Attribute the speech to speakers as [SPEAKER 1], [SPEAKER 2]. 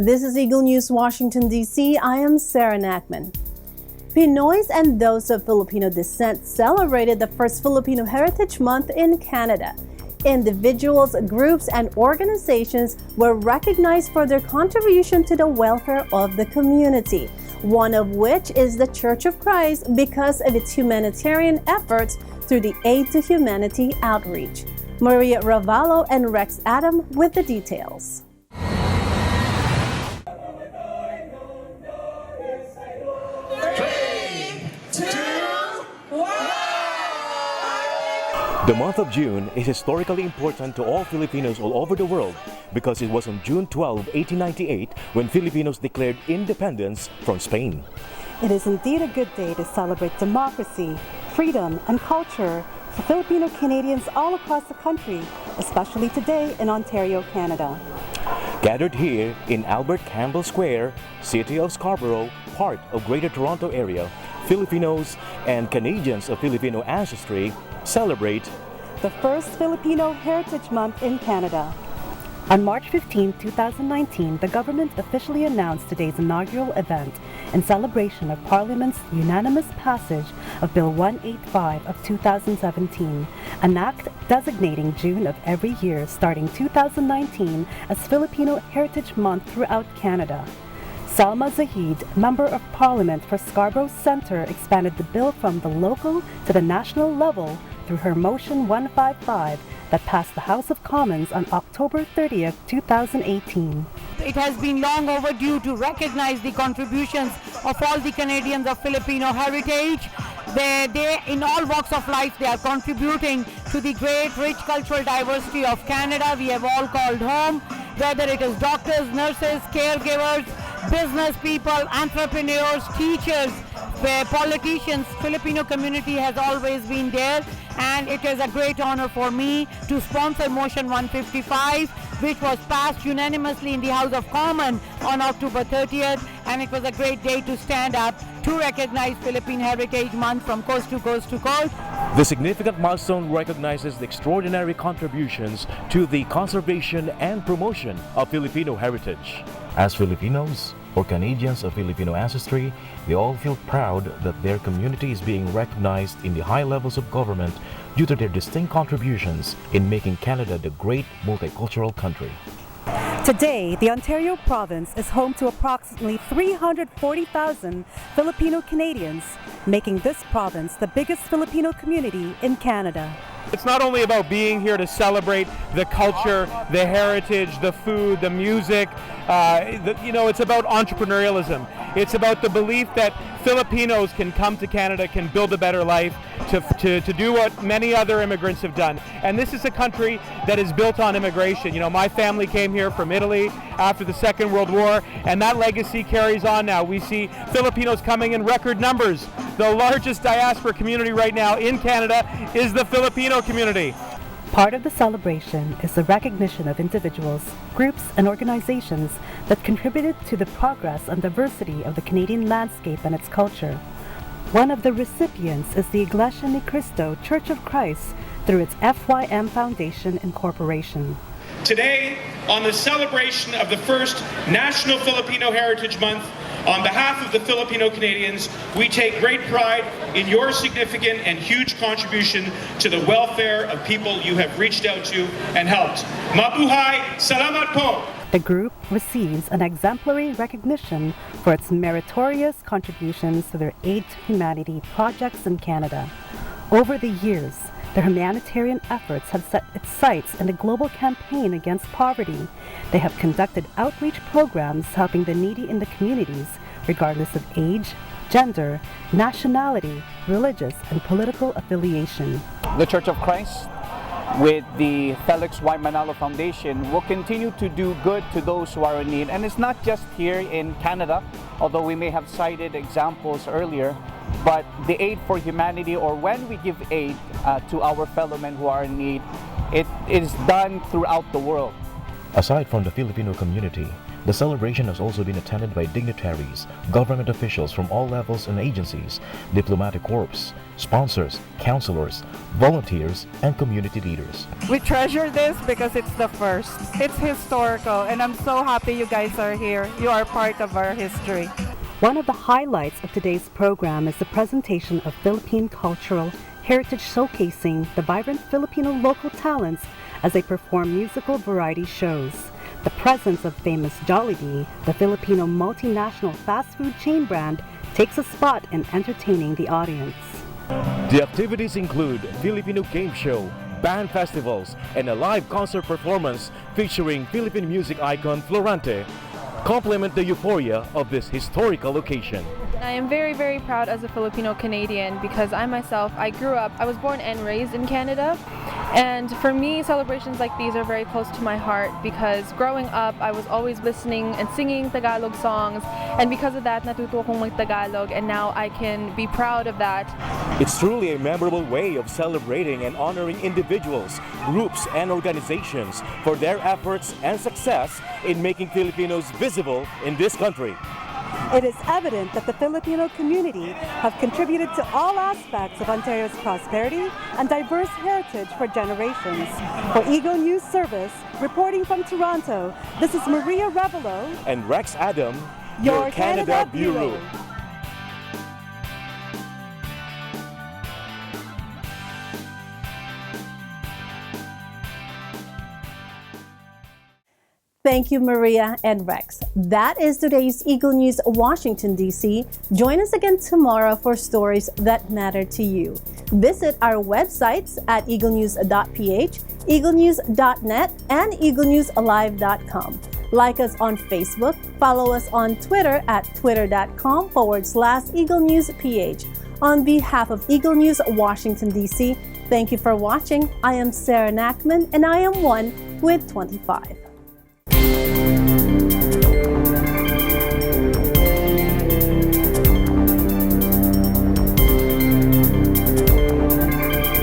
[SPEAKER 1] This is Eagle News, Washington, D.C. I am Sarah Nackman. Pinoys and those of Filipino descent celebrated the first Filipino Heritage Month in Canada. Individuals, groups, and organizations were recognized for their contribution to the welfare of the community, one of which is the Church of Christ because of its humanitarian efforts through the Aid to Humanity outreach. Maria Ravalo and Rex Adam with the details.
[SPEAKER 2] The month of June is historically important to all Filipinos all over the world because it was on June 12, 1898 when Filipinos declared independence from Spain.
[SPEAKER 3] It is indeed a good day to celebrate democracy, freedom, and culture for Filipino Canadians all across the country, especially today in Ontario, Canada.
[SPEAKER 2] Gathered here in Albert Campbell Square, City of Scarborough, part of Greater Toronto Area, Filipinos and Canadians of Filipino ancestry celebrate
[SPEAKER 3] the first Filipino Heritage Month in Canada. On March 15, 2019, the government officially announced today's inaugural event in celebration of Parliament's unanimous passage of Bill 185 of 2017, an act designating June of every year starting 2019 as Filipino Heritage Month throughout Canada. Salma Zahid, Member of Parliament for Scarborough Centre, expanded the bill from the local to the national level through her Motion 155 that passed the House of Commons on October 30th, 2018.
[SPEAKER 4] It has been long overdue to recognize the contributions of all the Canadians of Filipino heritage. They in all walks of life, they are contributing to the great, rich cultural diversity of Canada we have all called home, whether it is doctors, nurses, caregivers, business people, entrepreneurs, teachers, politicians. Filipino community has always been there, and it is a great honor for me to sponsor Motion 155, which was passed unanimously in the House of Commons on October 30th, and it was a great day to stand up to recognize Philippine Heritage Month from coast to coast to coast.
[SPEAKER 2] The significant milestone recognizes the extraordinary contributions to the conservation and promotion of Filipino heritage. As Filipinos or Canadians of Filipino ancestry, they all feel proud that their community is being recognized in the high levels of government due to their distinct contributions in making Canada the great multicultural country.
[SPEAKER 3] Today, the Ontario province is home to approximately 340,000 Filipino Canadians, making this province the biggest Filipino community in Canada.
[SPEAKER 5] It's not only about being here to celebrate the culture, the heritage, the food, the music. It's about entrepreneurialism. It's about the belief that Filipinos can come to Canada, can build a better life, to do what many other immigrants have done. And this is a country that is built on immigration. You know, my family came here from Italy after the Second World War, and that legacy carries on now. We see Filipinos coming in record numbers. The largest diaspora community right now in Canada is the Filipino community.
[SPEAKER 3] Part of the celebration is the recognition of individuals, groups, and organizations that contributed to the progress and diversity of the Canadian landscape and its culture. One of the recipients is the Iglesia Ni Cristo Church of Christ through its FYM Foundation Incorporation.
[SPEAKER 6] Today, on the celebration of the first National Filipino Heritage Month, on behalf of the Filipino Canadians, we take great pride in your significant and huge contribution to the welfare of people you have reached out to and helped. Mabuhay! Salamat po!
[SPEAKER 3] The group receives an exemplary recognition for its meritorious contributions to their Aid to Humanity projects in Canada. Over the years, their humanitarian efforts have set its sights in a global campaign against poverty. They have conducted outreach programs helping the needy in the communities, regardless of age, gender, nationality, religious, and political affiliation.
[SPEAKER 7] The Church of Christ, with the Felix Y. Manalo Foundation, will continue to do good to those who are in need. And it's not just here in Canada, although we may have cited examples earlier, but the Aid for Humanity, or when we give aid to our fellow men who are in need, it is done throughout the world.
[SPEAKER 2] Aside from the Filipino community, The celebration has also been attended by dignitaries, government officials from all levels and agencies, diplomatic corps, sponsors, counselors, volunteers, and community leaders.
[SPEAKER 8] We treasure this because it's the first. It's historical, and I'm so happy you guys are here. You are part of our history.
[SPEAKER 3] One of the highlights of today's program is the presentation of Philippine cultural heritage, showcasing the vibrant Filipino local talents as they perform musical variety shows. The presence of famous Jollibee, the Filipino multinational fast food chain brand, takes a spot in entertaining the audience.
[SPEAKER 2] The activities include Filipino game show, band festivals, and a live concert performance featuring Philippine music icon Florante, complement the euphoria of this historical occasion.
[SPEAKER 9] I am very, very proud as a Filipino Canadian because I was born and raised in Canada. And for me, celebrations like these are very close to my heart because growing up, I was always listening and singing Tagalog songs. And because of that, natuto akong mag-Tagalog, and now I can be proud of that.
[SPEAKER 2] It's truly a memorable way of celebrating and honoring individuals, groups, and organizations for their efforts and success in making Filipinos visible in this country.
[SPEAKER 3] It is evident that the Filipino community have contributed to all aspects of Ontario's prosperity and diverse heritage for generations. For Eagle News Service, reporting from Toronto, this is Maria Ravalo
[SPEAKER 2] And Rex Adam,
[SPEAKER 3] your Canada Bureau.
[SPEAKER 1] Thank you, Maria and Rex. That is today's Eagle News Washington, D.C. Join us again tomorrow for stories that matter to you. Visit our websites at eaglenews.ph, eaglenews.net, and eaglenewsalive.com. Like us on Facebook, follow us on Twitter at twitter.com/EagleNewsPH. On behalf of Eagle News Washington, D.C., thank you for watching. I am Sarah Nackman, and I am 1 with 25.